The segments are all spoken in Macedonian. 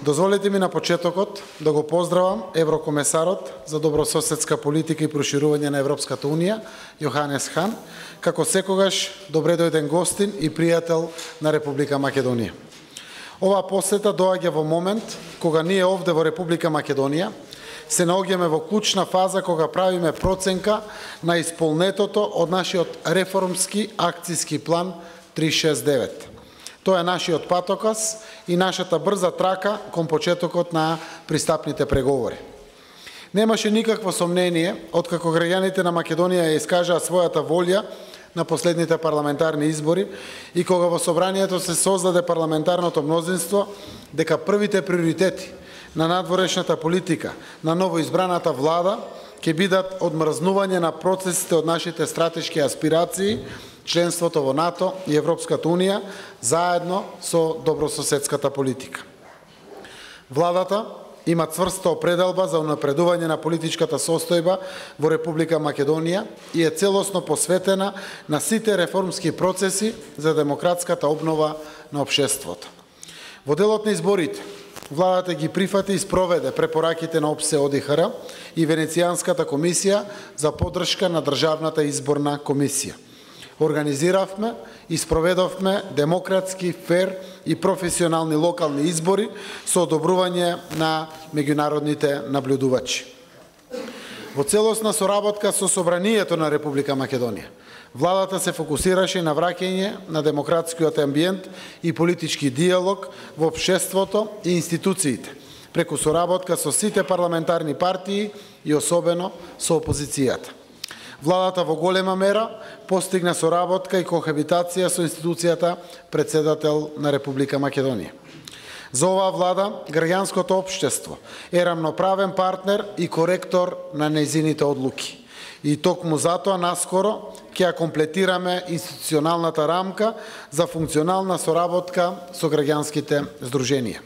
Дозволете ми на почетокот да го поздравам еврокомесарот за добрососедска политика и проширување на Европската Унија, Јоханес Хан, како секогаш добре дојден гостин и пријател на Република Македонија. Ова посета доаѓа во момент кога ние овде во Република Македонија се наоѓаме во клучна фаза кога правиме проценка на исполнетото од нашиот реформски акцијски план 369. Тоа е нашиот патоказ и нашата брза трака кон почетокот на пристапните преговори. Немаше никакво сомнение, откако граѓаните на Македонија ја искажаа својата волја на последните парламентарни избори и кога во собранието се создаде парламентарното мнозинство, дека првите приоритети на надворешната политика на новоизбраната влада ќе бидат одмрзнување на процесите од нашите стратешки аспирации, членството во НАТО и Европската Унија, заедно со добрососедската политика. Владата има цврста определба за унапредување на политичката состојба во Република Македонија и е целосно посветена на сите реформски процеси за демократската обнова на општеството. Во делот на изборите, владата ги прифати и спроведе препораките на ОПСЕ ОДИХР и Венецијанската комисија за поддршка на Државната изборна комисија. Организиравме и спроведовме демократски, фер и професионални локални избори со одобрување на меѓународните наблюдувачи. Во целосна соработка со Собранието на Република Македонија, владата се фокусираше на враќање на демократскиот амбиент и политички диалог во општеството и институциите, преку соработка со сите парламентарни партии и особено со опозицијата. Владата во голема мера постигна соработка и кохабитација со институцијата председател на Република Македонија. За оваа влада, граѓанското општество е рамноправен партнер и коректор на нејзините одлуки. И токму затоа наскоро ќе ја комплетираме институционалната рамка за функционална соработка со граѓанските здруженија.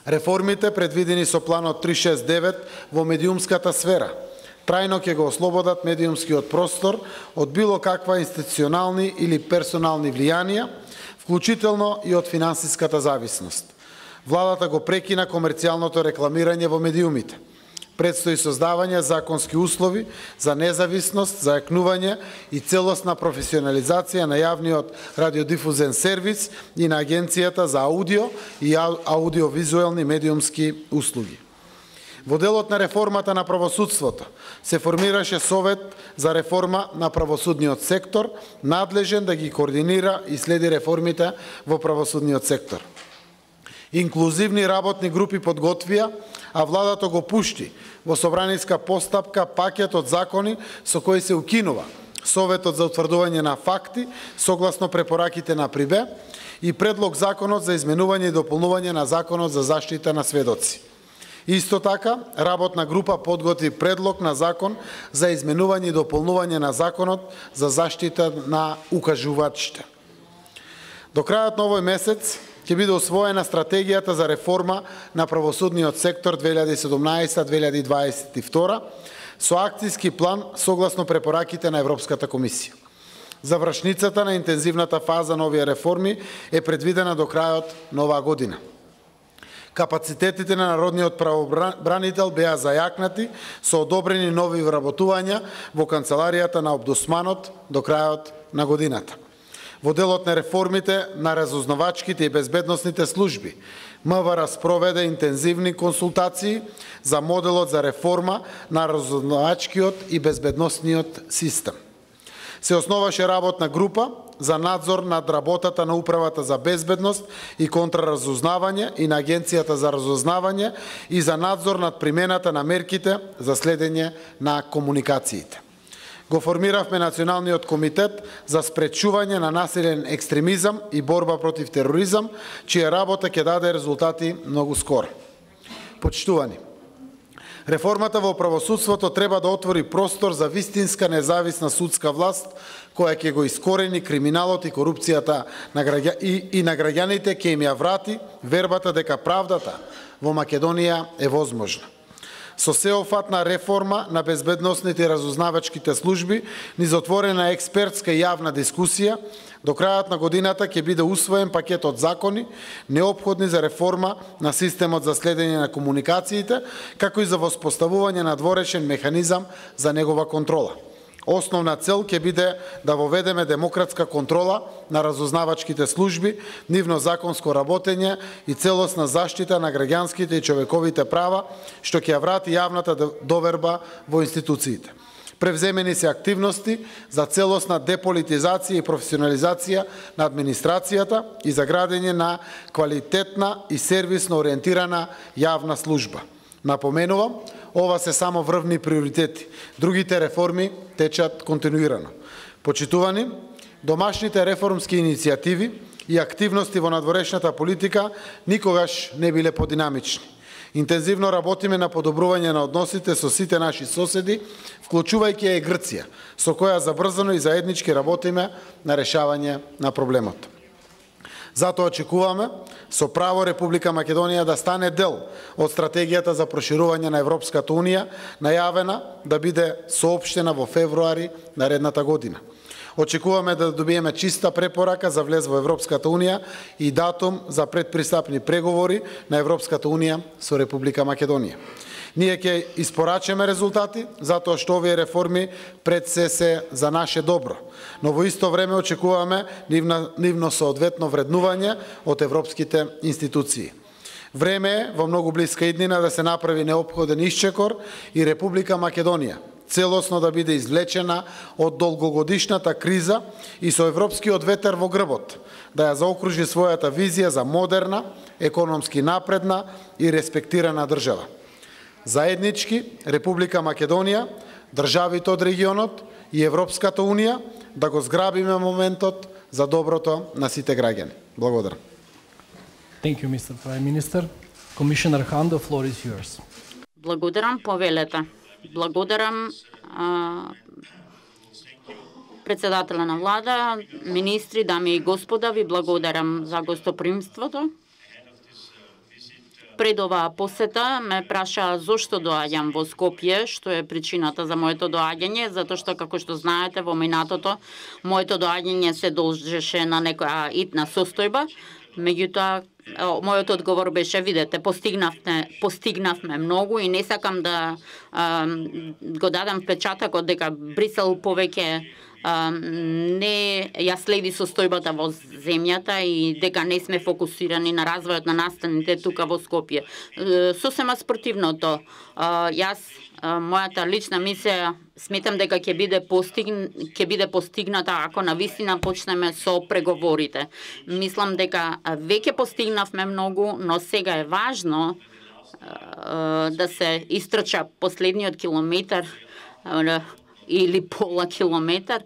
Реформите предвидени со планот 369 во медиумската сфера трајно ќе го ослободат медиумскиот простор од било каква институционални или персонални влијанија, вклучително и од финансиската зависност. Владата го прекина комерцијалното рекламирање во медиумите. Предстои создавање законски услови за независност, зајакнување и целосна професионализација на јавниот радиодифузен сервис и на Агенцијата за аудио и аудиовизуелни медиумски услуги. Во делот на реформата на правосудството се формираше Совет за реформа на правосудниот сектор, надлежен да ги координира и следи реформите во правосудниот сектор. Инклузивни работни групи подготвија, а владата го пушти во собраниска постапка пакет од закони со кои се укинува Советот за утврдување на факти согласно препораките на ПРИБЕ и предлог законот за изменување и дополнување на законот за заштита на сведоци. Исто така, работна група подготви предлог на закон за изменување и дополнување на законот за заштита на укажувачите. До крајот на овој месец ќе биде усвоена стратегијата за реформа на правосудниот сектор 2017-2022 со акцијски план согласно препораките на Европската комисија. Завршницата на интензивната фаза на овие реформи е предвидена до крајот на оваа година. Капацитетите на народниот правобранител беа зајакнати со одобрени нови вработувања во канцеларијата на Омбудсманот до крајот на годината. Во делот на реформите на разузнавачките и безбедносните служби, МВР спроведе интензивни консултации за моделот за реформа на разузнавачкиот и безбедносниот систем. Се основаше работна група за надзор над работата на Управата за безбедност и контраразузнавање и на Агенцијата за разузнавање и за надзор над примената на мерките за следење на комуникациите. Го формиравме Националниот комитет за спречување на насилен екстремизам и борба против тероризам, чија работа ќе даде резултати многу скоро. Почитувани, реформата во правосудството треба да отвори простор за вистинска независна судска власт, која ќе го искорени криминалот и корупцијата и на граѓаните ќе им ја врати вербата дека правдата во Македонија е возможна. со сеопфатна реформа на безбедносните и разузнавачките служби, низ отворена експертска и јавна дискусија, до крајот на годината ќе биде усвоен пакет од закони неопходни за реформа на системот за следење на комуникациите, како и за воспоставување на дворечен механизам за негова контрола. Основна цел ќе биде да воведеме демократска контрола на разузнавачките служби, нивно законско работење и целосна заштита на граѓанските и човековите права, што ќе ја врати јавната доверба во институциите. Превземени се активности за целосна деполитизација и професионализација на администрацијата и за градење на квалитетна и сервисно ориентирана јавна служба. Напоменувам, ова се само врвни приоритети. Другите реформи течат континуирано. Почитувани, домашните реформски иницијативи и активности во надворешната политика никогаш не биле подинамични. Интензивно работиме на подобрување на односите со сите наши соседи, вклучувајќи и Грција, со која забрзано и заеднички работиме на решавање на проблемот. Затоа очекуваме со право Република Македонија да стане дел од стратегијата за проширување на Европската Унија, најавена да биде соопштена во февруари наредната година. Очекуваме да добиеме чиста препорака за влез во Европската Унија и датум за предпристапни преговори на Европската Унија со Република Македонија. Ние ќе испорачеме резултати, затоа што овие реформи пред се за наше добро, но во исто време очекуваме нивно соодветно вреднување од европските институции. Време е во многу блиска иднина да се направи неопходен исчекор и Република Македонија целосно да биде извлечена од долгогодишната криза и со европскиот ветер во грбот, да ја заокружи својата визија за модерна, економски напредна и респектирана држава. Заеднички, Република Македонија, државите од регионот и Европската Унија да го зграбиме моментот за доброто на сите граѓани. Благодарам. Thank you, Mr. Prime Minister. Commissioner Hahn, the floor is yours. Благодарам, повелета. Благодарам председателя на влада, министри, дами и господа, ви благодарам за гостопримството. Пред оваа посета ме праша зошто доаѓам во Скопје, што е причината за моето доаѓање, затоа што, како што знаете, во минатото моето доаѓање се должеше на некоја итна состојба. Меѓутоа, мојот одговор беше, видете, постигнавме многу и не сакам да го дадам впечатокот дека Брисел повеќе не ја следи состојбата во земјата и дека не сме фокусирани на развојот на настаните тука во Скопје. Сосема спротивното. Јас, мојата лична мисија, сметам дека ќе биде постигната ако навистина почнеме со преговорите. Мислам дека веќе постигнавме многу, но сега е важно да се истрча последниот километар или пола километар,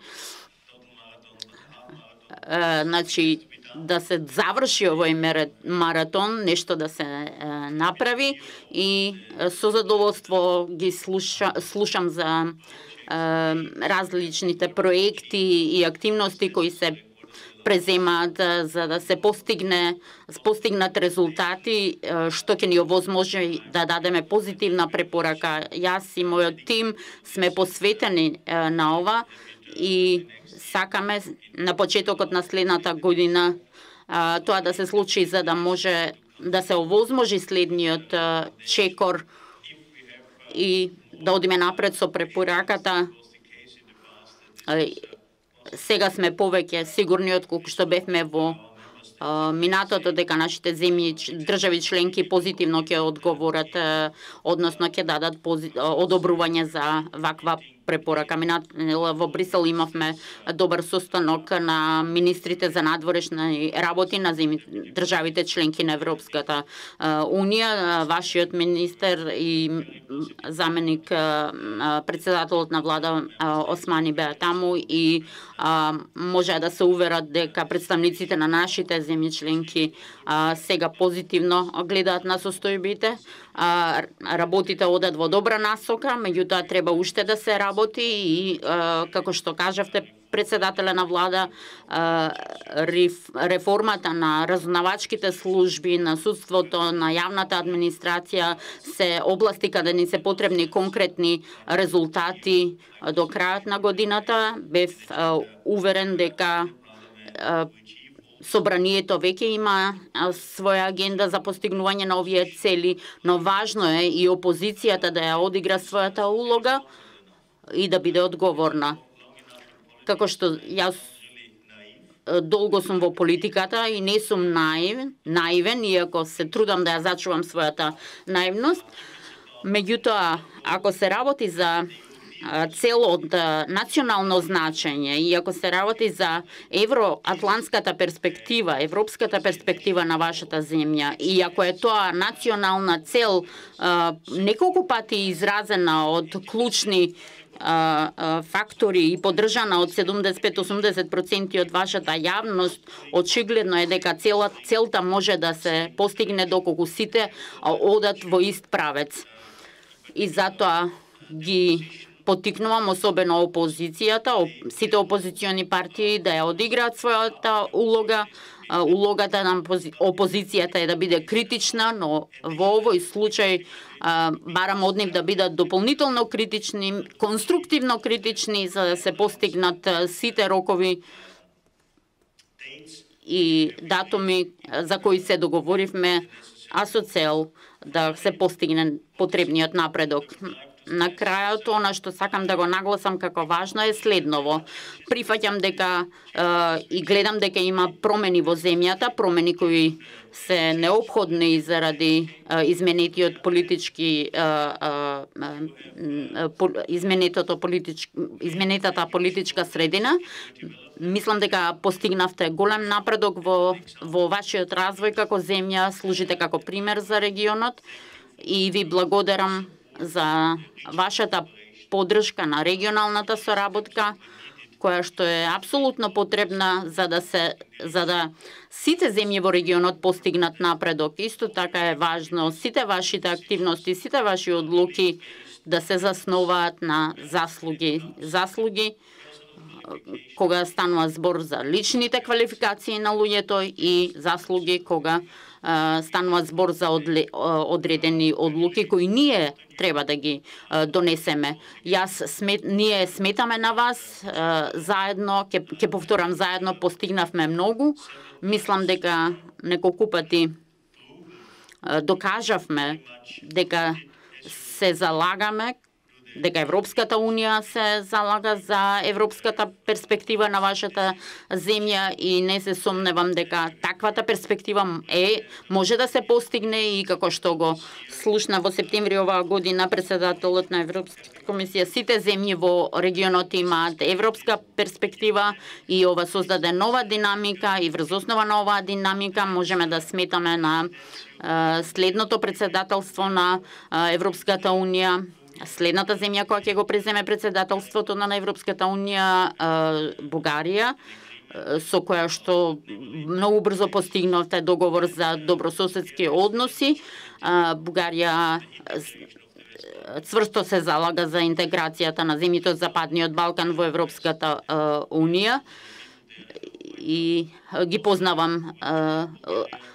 значи да се заврши овој маратон, нешто да се направи и со задоволство ги слушам за различните проекти и активности кои се преземаат за да се постигнат резултати, што ќе ни овозможи да дадеме позитивна препорака. Јас и мојот тим сме посветени на ова и сакаме на почетокот на следната година тоа да се случи за да може да се овозможи следниот чекор и да одиме напред со препораката. Сега сме повеќе сигурни отколку што бевме во минатото дека нашите држави членки позитивно ќе одговорат, односно ќе дадат одобрување за ваква препорака. Во Брисел имавме добар состанок на министрите за надворешни работи на државите членки на Европската Унија. Вашиот министер и заменик председателот на влада Османи беа таму и може да се уверат дека представниците на нашите земји членки сега позитивно гледаат на состојбите. Работите одат во добра насока, меѓутоа треба уште да се работи и како што кажавте, председателя на влада, реформата на разузнавачките служби, на судството, на јавната администрација се области каде ни се потребни конкретни резултати до крајот на годината. Бев уверен дека Собранието веќе има своја агенда за постигнување на овие цели, но важно е и опозицијата да ја одигра својата улога и да биде одговорна. Како што јас долго сум во политиката и не сум наивен, иако се трудам да ја зачувам својата наивност. Меѓутоа, ако се работи за цел од национално значење и ако се работи за евроатлантската перспектива, европската перспектива на вашата земја и ако е тоа национална цел неколку пати изразена од клучни фактори и поддржана од 75-80% од вашата јавност, очигледно е дека целта може да се постигне доколку сите одат во ист правец. И затоа ги поттикнувам особено опозицијата, сите опозициони партии да ја одиграат својата улога. Улогата на опозицијата е да биде критична, но во овој случај барам од нив да бидат дополнително критични, конструктивно критични, за да се постигнат сите рокови и датуми за кои се договоривме, а со цел да се постигне потребниот напредок. На крајот, она што сакам да го нагласам како важно е следново. Прифаќам дека и гледам дека има промени во земјата, промени кои се неопходни заради изменетата политичка средина. Мислам дека постигнавте голем напредок во вашиот развој како земја, служите како пример за регионот и ви благодарам за вашата поддршка на регионалната соработка, која што е апсолутно потребна за да сите земји во регионот постигнат напредок. Исто така е важно сите вашите активности, сите ваши одлуки да се засноваат на заслуги кога станува збор за личните квалификации на луѓето и заслуги кога станува збор за одредени одлуки кои ние треба да ги донесеме. Ние сметаме на вас, заедно, ќе повторам, заедно постигнавме многу. Мислам дека неколку пати докажавме дека се залагаме, дека Европската Унија се залага за европската перспектива на вашата земја и не се сомневам дека таквата перспектива може да се постигне и како што го слушна во септември оваа година председателот на Европската комисија, сите земји во регионот имаат европска перспектива и ова создаде нова динамика и врз основа на оваа динамика можеме да сметаме на следното председателство на Европската Унија. Следната земја која ќе го преземе председателството на Европската Унија, Бугарија, со која што многу брзо постигнавте договор за добрососедски односи. Бугарија цврсто се залага за интеграцијата на земјите од Западниот Балкан во Европската Унија и ги познавам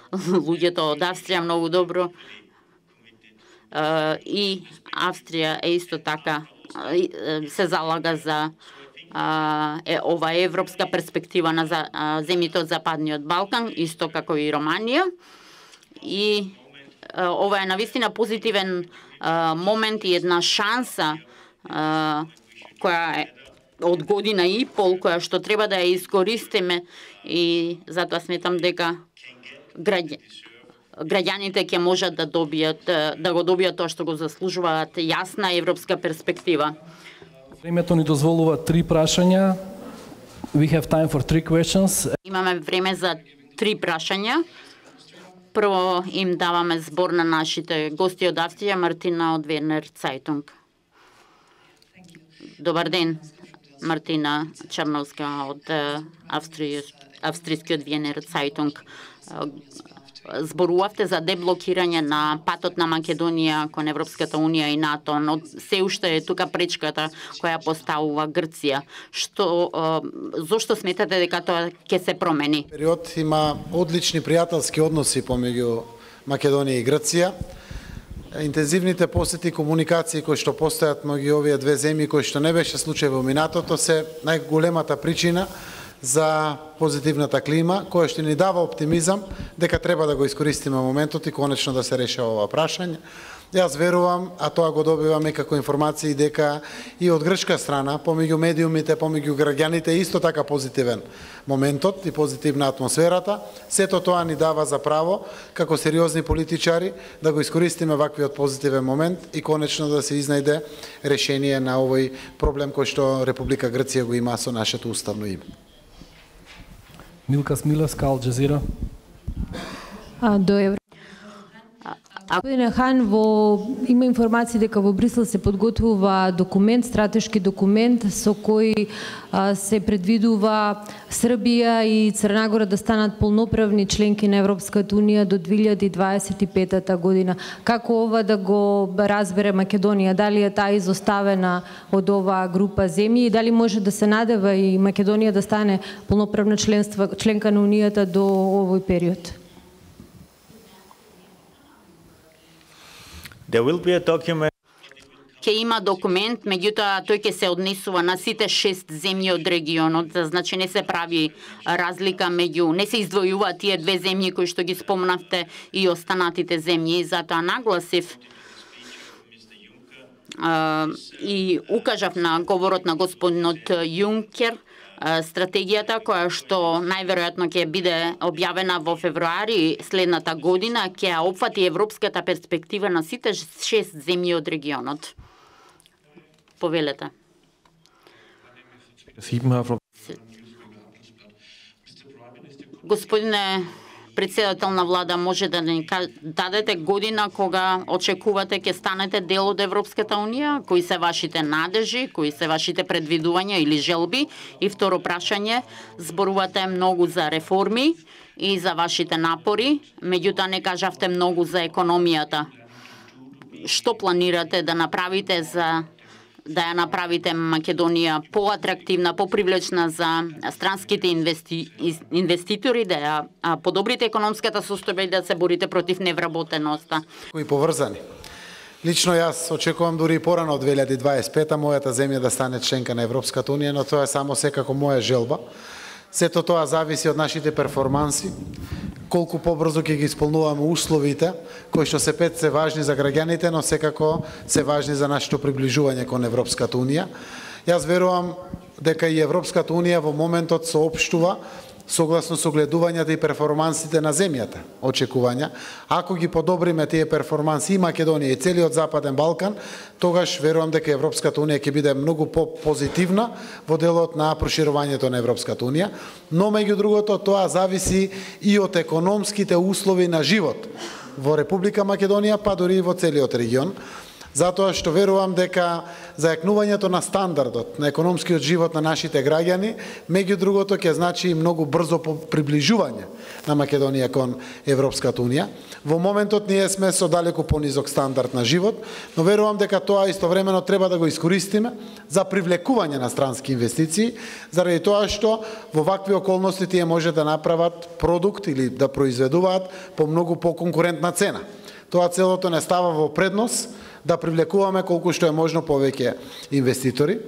луѓето од Австрија многу добро. И Австрија е исто така се залага за ова европска перспектива на земјите од Западниот Балкан, исто како и Романија. И ова е навистина позитивен момент и една шанса која е од година и пол, која што треба да ја искористиме и затоа сметам дека граѓаните ќе можат да го добијат тоа што го заслужуваат, јасна европска перспектива. Времето ни дозволува 3 прашања. We have time for 3 questions. Имаме време за 3 прашања. Прво им даваме збор на нашите гости од Австрија, Мартина од Вернер Цајтунг. Добар ден, Мартина Чарновска од австрискиот Вернер Цајтунг. зборувавте за деблокирање на патот на Македонија кон Европската унија и НАТО, но се уште е тука пречката која поставува Грција. Зошто сметате дека тоа ќе се промени? Период има одлични пријателски односи помеѓу Македонија и Грција. Интензивните посети и комуникации кои што постојат меѓу овие две земји, кои што не беше случај во минатото, се најголемата причина за позитивната клима, која што ни дава оптимизам дека треба да го искористиме моментот и конечно да се решава ова прашање. Јас верувам, а тоа го добиваме како информации, дека и од грчка страна, помеѓу медиумите, помеѓу граѓаните, исто така позитивен моментот и позитивна атмосферата. Сето тоа ни дава за право, како сериозни политичари, да го искористиме ваквиот позитивен момент и конечно да се изнајде решение на овој проблем кој што Република Грција го има со нашето уставно име. Милка Смилевска, Ал Джазира. До Евро. Господине Хан, има информации дека во Брисел се подготвува документ, стратешки документ со кој се предвидува Србија и Црна Гора да станат полноправни членки на Европската унија до 2025 година. Како ова да го разбере Македонија? Дали е таа изоставена од оваа група земји и дали може да се надева и Македонија да стане полноправна членка на унијата до овој период? There will be a document. Ќе има документ, меѓутоа тој ќе се однесува на сите 6 земји од регионот, значи не се прави разлика меѓу, не се издвојуваат тие две земји кои што ги спомнавте и останатите земји, затоа нагласив и укажав на говорот на господинот Јункер, стратегијата која што најверојатно ќе биде објавена во февруари следната година ќе опфати европската перспектива на сите 6 земји од регионот. Повелете. Господине председател на влада, може да ни дадете година кога очекувате ќе станете дел од Европската унија? Кои се вашите надежи, кои се вашите предвидувања или желби? И второ прашање, зборувате многу за реформи и за вашите напори, меѓутоа не кажавте многу за економијата. Што планирате да направите за да ја направите Македонија поатрактивна, попривлечна за странските инвеститори, да ја подобрите економската состојба и да се борите против невработеноста? Кои поврзани. Лично јас очекувам дури и порано од 2025 мојата земја да стане членка на Европската унија, но тоа е само секако моја желба. Сето тоа зависи од нашите перформанси, колку побрзо ќе ги исполнуваме условите, кои што се пет се важни за граѓаните, но секако се важни за нашето приближување кон Европската унија. Јас верувам дека и Европската унија во моментот соопштува согласно согледувањата и перформансите на земјата, очекувања. Ако ги подобриме тие перформанси и Македонија и целиот Западен Балкан, тогаш верувам дека Европската унија ќе биде многу по-позитивна во делот на проширувањето на Европската унија, но меѓу другото тоа зависи и од економските услови на живот во Република Македонија, па дури и во целиот регион. Затоа што верувам дека зајакнувањето на стандардот на економскиот живот на нашите граѓани, меѓу другото ќе значи и многу брзо приближување на Македонија кон Европската унија. Во моментот ние сме со далеку понизок стандард на живот, но верувам дека тоа истовремено треба да го искористиме за привлекување на странски инвестиции, заради тоа што во вакви околности тие може да направат продукт или да произведуваат по многу поконкурентна цена. Тоа целото не става во преднос да привлекуваме колку што е можно повеќе инвеститори.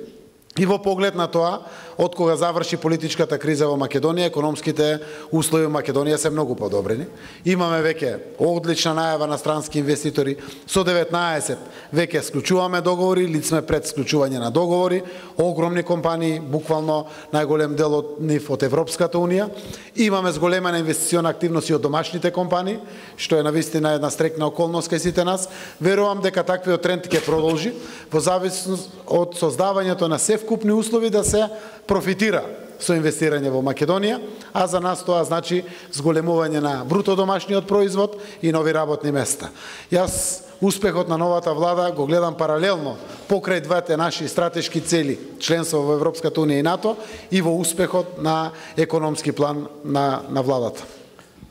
И во поглед на тоа, од кога заврши политичката криза во Македонија, економските услови во Македонија се многу подобрени. Имаме веќе одлична најава на странски инвеститори, со 19 веќе склучуваме договори, или сме пред склучување на договори, огромни компании, буквално најголем дел од нив од Европската унија. Имаме зголемена инвестициона активност и од домашните компании, што е навистина една стрекна околност кај сите нас. Верувам дека таквиот тренд ќе продолжи во зависност од создавањето на севкупни услови да се профитира со инвестирање во Македонија, а за нас тоа значи зголемување на бруто домашниот производ и нови работни места. Јас успехот на новата влада го гледам паралелно покрај двете наши стратешки цели, членство во Европската унија и НАТО, и во успехот на економски план на владата.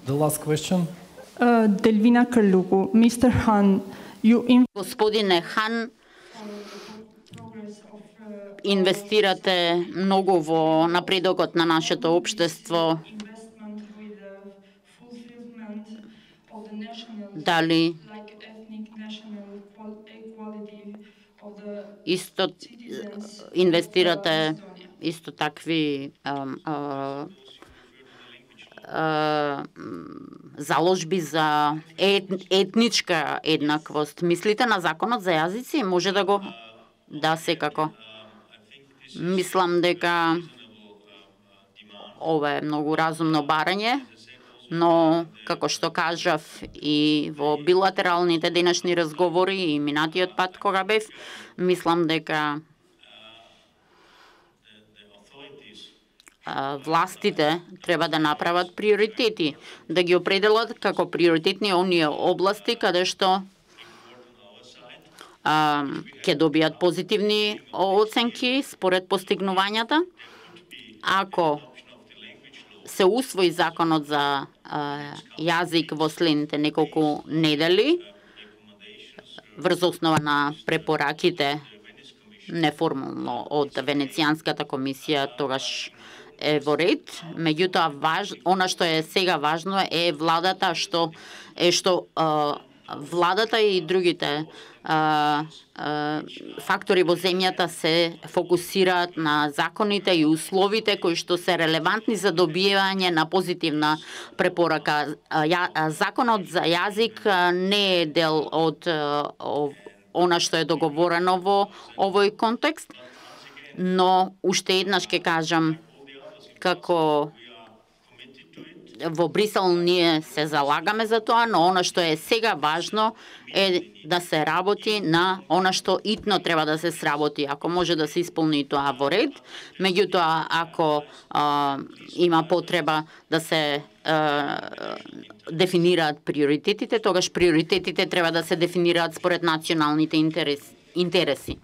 The last question. Delvina Кралюгу, Mr. Han, Господине Хан, инвестирате многу во напредокот на нашето општество. Дали исто инвестирате исто такви заложби за етничка еднаквост. Мислите на законот за јазици? Може да го... Да, секако. Мислам дека ова е многу разумно барање, но, како што кажав и во билатералните денешни разговори и минатиот пат кога бев, мислам дека властите треба да направат приоритети, да ги определат како приоритетни оние области каде што ќе добијат позитивни оценки според постигнувањата. Ако се усвои законот за јазик во следните неколку недели, врз основа на препораките неформално од Венецијанската комисија, тогаш е во ред. Меѓутоа, она што е сега важно е владата, владата и другите фактори во земјата се фокусираат на законите и условите кои што се релевантни за добивање на позитивна препорака. Законот за јазик не е дел од она што е договорено во овој контекст, но уште еднаш ќе кажам како во Брисел ние се залагаме за тоа, но она што е сега важно е да се работи на она што итно треба да се сработи. Ако може да се исполни тоа во ред, меѓутоа ако има потреба да се дефинираат приоритетите, тогаш приоритетите треба да се дефинираат според националните интереси.